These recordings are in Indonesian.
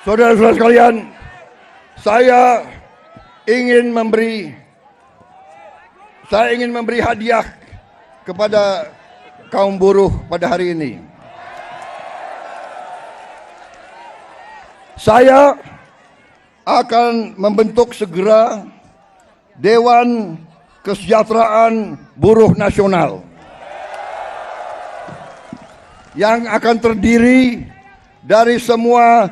Saudara-saudara sekalian, saya ingin memberi hadiah kepada kaum buruh pada hari ini. Saya akan membentuk segera Dewan Kesejahteraan Buruh Nasional yang akan terdiri dari semua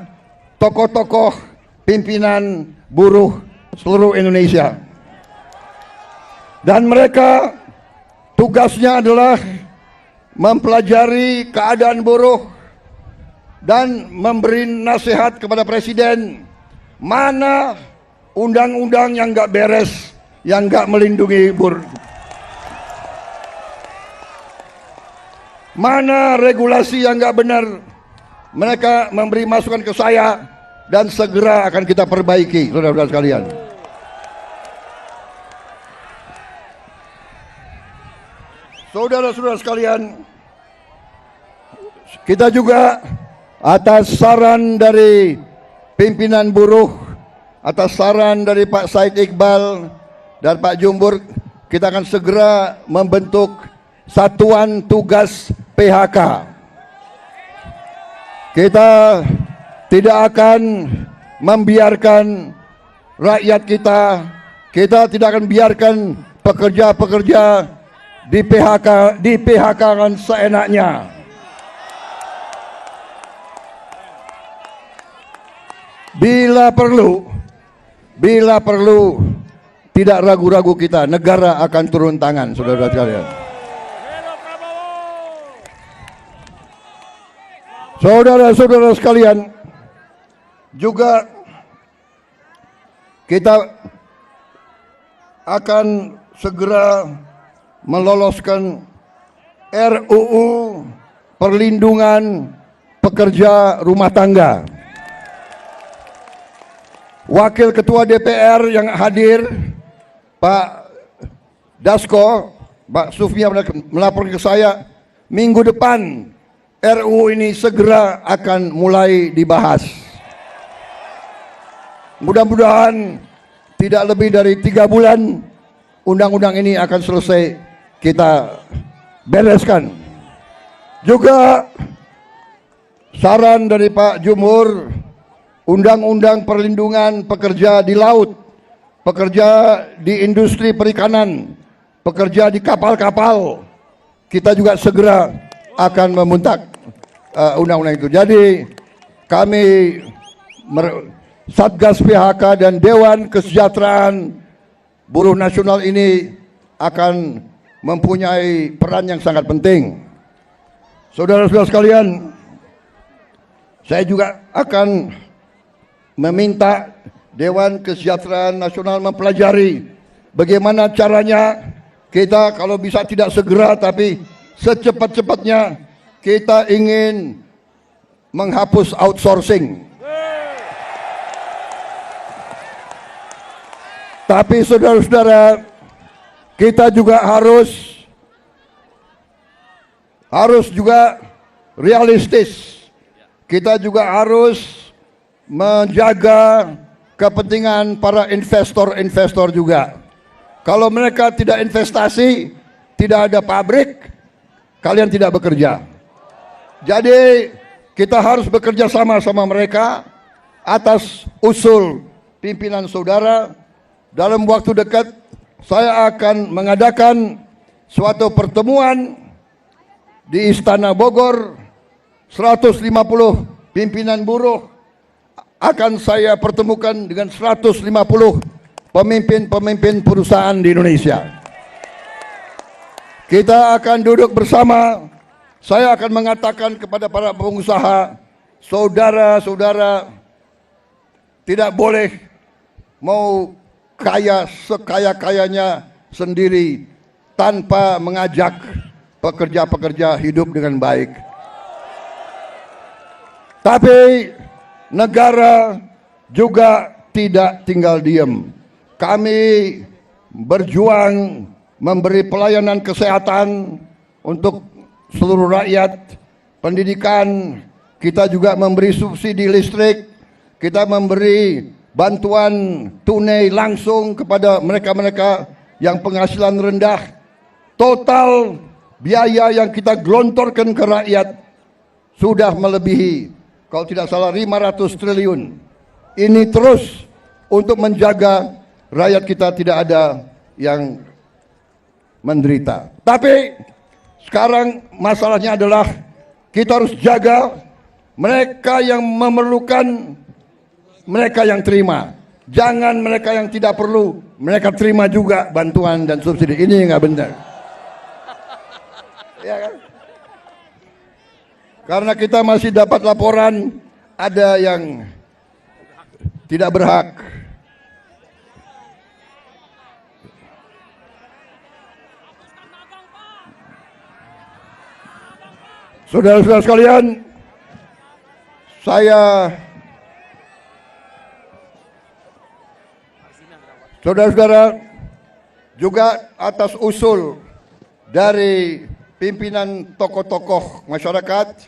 tokoh-tokoh pimpinan buruh seluruh Indonesia. Dan mereka tugasnya adalah mempelajari keadaan buruh dan memberi nasihat kepada Presiden mana undang-undang yang nggak beres, yang nggak melindungi buruh, mana regulasi yang nggak benar. Mereka memberi masukan ke saya dan segera akan kita perbaiki, saudara-saudara sekalian. Saudara-saudara sekalian, kita juga atas saran dari pimpinan buruh, atas saran dari Pak Said Iqbal dan Pak Jumbur, kita akan segera membentuk Satuan Tugas PHK. Kita tidak akan membiarkan rakyat kita tidak akan biarkan pekerja-pekerja di PHK-kan seenaknya. Bila perlu, tidak ragu-ragu kita, negara akan turun tangan, saudara-saudara sekalian. Saudara-saudara sekalian, juga kita akan segera meloloskan RUU Perlindungan Pekerja Rumah Tangga. Wakil Ketua DPR yang hadir, Pak Dasko, Pak Sufmi melaporkan ke saya, minggu depan RUU ini segera akan mulai dibahas. Mudah-mudahan tidak lebih dari 3 bulan undang-undang ini akan selesai kita bereskan. Juga saran dari Pak Jumhur, Undang-Undang Perlindungan Pekerja di Laut, pekerja di industri perikanan, pekerja di kapal-kapal, kita juga segera akan membentuk undang-undang itu. Jadi kami Satgas PHK dan Dewan Kesejahteraan Buruh Nasional ini akan mempunyai peran yang sangat penting. Saudara-saudara sekalian, saya juga akan meminta Dewan Kesejahteraan Nasional mempelajari bagaimana caranya kita kalau bisa tidak segera tapi secepat-cepatnya kita ingin menghapus outsourcing. Tapi saudara-saudara, kita juga harus juga realistis. Kita juga harus menjaga kepentingan para investor juga. Kalau mereka tidak investasi, tidak ada pabrik, kalian tidak bekerja. Jadi kita harus bekerja sama mereka atas usul pimpinan saudara. Dalam waktu dekat saya akan mengadakan suatu pertemuan di Istana Bogor. 150 pimpinan buruh akan saya pertemukan dengan 150 pemimpin perusahaan di Indonesia. Kita akan duduk bersama. Saya akan mengatakan kepada para pengusaha, saudara-saudara, tidak boleh mau kaya sekaya-kayanya sendiri tanpa mengajak pekerja-pekerja hidup dengan baik. Tapi negara juga tidak tinggal diam. Kami berjuang memberi pelayanan kesehatan untuk seluruh rakyat, pendidikan, kita juga memberi subsidi listrik, kita memberi bantuan tunai langsung kepada mereka-mereka yang penghasilan rendah. Total biaya yang kita gelontorkan ke rakyat sudah melebihi, kalau tidak salah, 500 triliun. Ini terus untuk menjaga rakyat kita tidak ada yang menderita. Tapi sekarang masalahnya adalah kita harus jaga mereka yang memerlukan, mereka yang terima. Jangan mereka yang tidak perlu, mereka terima juga bantuan dan subsidi. Ini nggak benar. Ya kan? Karena kita masih dapat laporan ada yang tidak berhak. Saudara-saudara sekalian, saudara-saudara, juga atas usul dari pimpinan tokoh-tokoh masyarakat,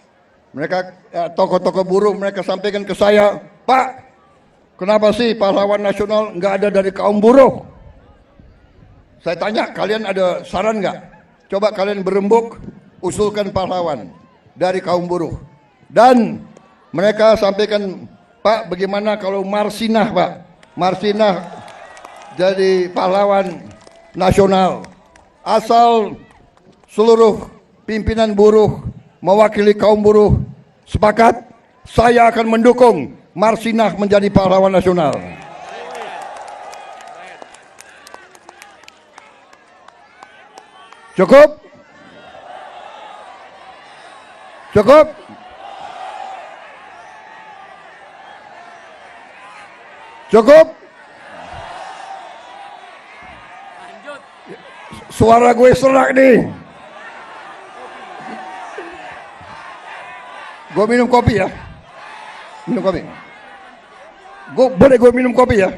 mereka tokoh-tokoh buruh, mereka sampaikan ke saya, Pak, kenapa sih pahlawan nasional nggak ada dari kaum buruh? Saya tanya, kalian ada saran nggak? Coba kalian berembuk, usulkan pahlawan dari kaum buruh. Dan mereka sampaikan, Pak, bagaimana kalau Marsinah, Pak? Marsinah jadi pahlawan nasional. Asal seluruh pimpinan buruh mewakili kaum buruh sepakat, saya akan mendukung Marsinah menjadi pahlawan nasional. Cukup? Cukup? Cukup? Suara gue serak nih. Gue minum kopi ya. Minum kopi. Boleh gue minum kopi ya?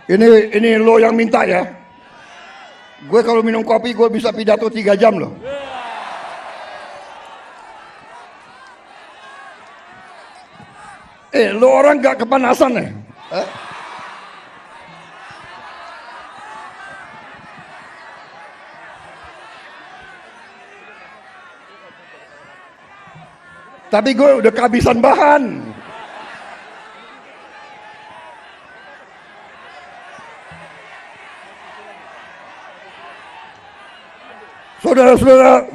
Ini lo yang minta ya. Gue kalau minum kopi gue bisa pidato 3 jam loh. Lo orang gak kepanasan ya? Tapi gue udah kehabisan bahan. Saudara-saudara,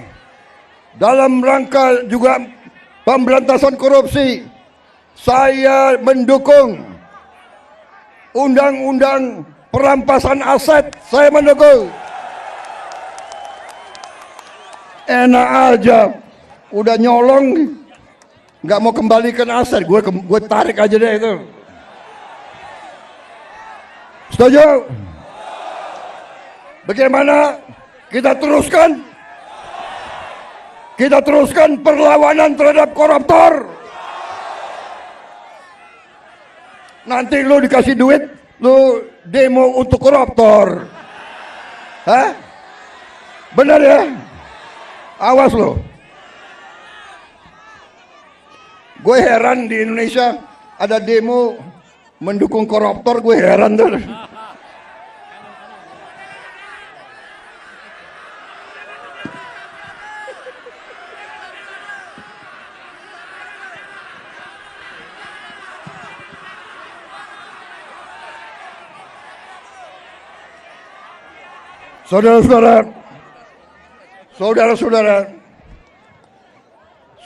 dalam rangka juga pemberantasan korupsi, saya mendukung undang-undang perampasan aset. Saya mendukung. Enak aja, udah nyolong, nggak mau kembalikan aset, gue tarik aja deh itu. Setuju? Bagaimana? Kita teruskan perlawanan terhadap koruptor. Nanti lu dikasih duit, lu demo untuk koruptor. Hah? Benar ya? Awas lo. Gue heran di Indonesia ada demo mendukung koruptor, gue heran tuh. Saudara-saudara,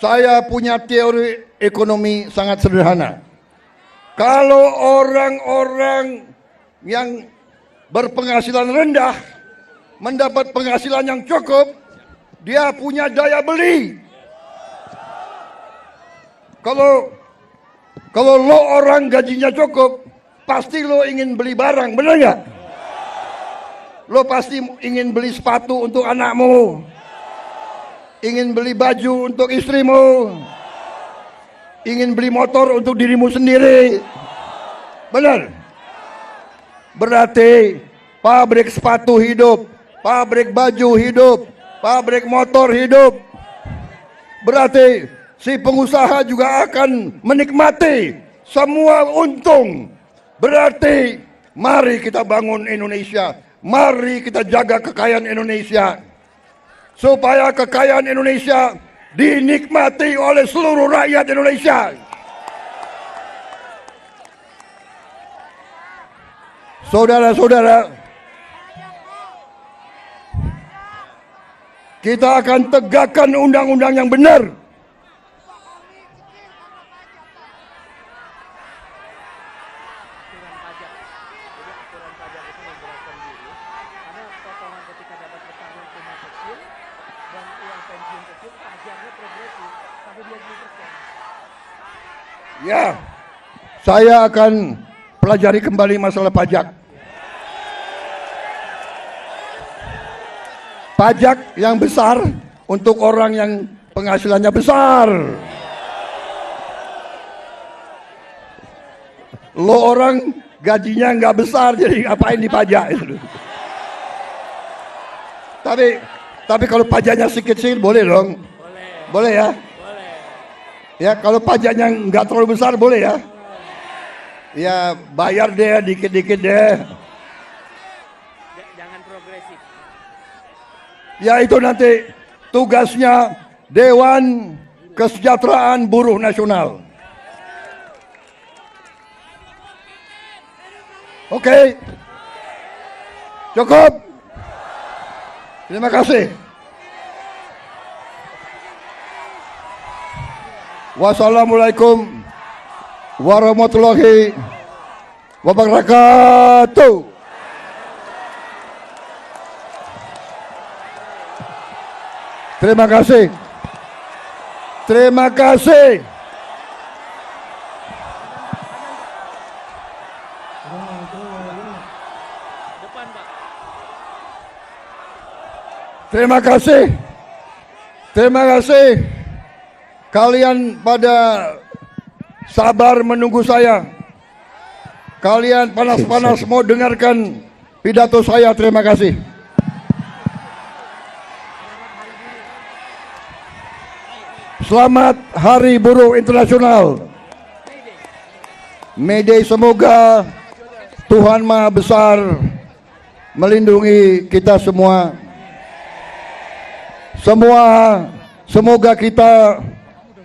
saya punya teori ekonomi sangat sederhana. Kalau orang-orang yang berpenghasilan rendah mendapat penghasilan yang cukup, dia punya daya beli. Kalau lo orang gajinya cukup, pasti lo ingin beli barang, benar nggak? Lo pasti ingin beli sepatu untuk anakmu. Ingin beli baju untuk istrimu, ingin beli motor untuk dirimu sendiri. Benar? Berarti pabrik sepatu hidup, pabrik baju hidup, pabrik motor hidup. Berarti si pengusaha juga akan menikmati semua untung. Berarti mari kita bangun Indonesia, mari kita jaga kekayaan Indonesia, supaya kekayaan Indonesia dinikmati oleh seluruh rakyat Indonesia. Saudara-saudara, kita akan tegakkan undang-undang yang benar. Ya, saya akan pelajari kembali masalah pajak. Pajak yang besar untuk orang yang penghasilannya besar. Lo orang gajinya nggak besar, jadi ngapain dipajak? Tapi kalau pajaknya sedikit boleh dong. Boleh ya. Ya, kalau pajaknya nggak terlalu besar boleh ya. Ya, bayar deh dikit-dikit deh. Jangan progresif. Ya, itu nanti tugasnya Dewan Kesejahteraan Buruh Nasional. Oke. Cukup. Terima kasih. Wassalamualaikum warahmatullahi wabarakatuh. Terima kasih. Terima kasih. Terima kasih. Terima kasih. Kalian pada sabar menunggu saya. Kalian panas-panas mau dengarkan pidato saya. Terima kasih. Selamat Hari Buruh Internasional. May Day, semoga Tuhan Maha Besar melindungi kita semua. Semoga kita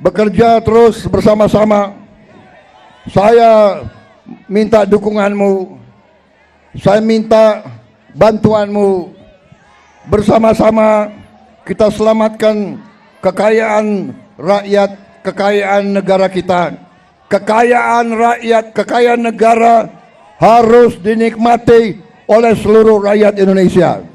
bekerja terus bersama-sama. Saya minta dukunganmu, saya minta bantuanmu. Bersama-sama kita selamatkan kekayaan rakyat, kekayaan negara kita. Kekayaan rakyat, kekayaan negara harus dinikmati oleh seluruh rakyat Indonesia.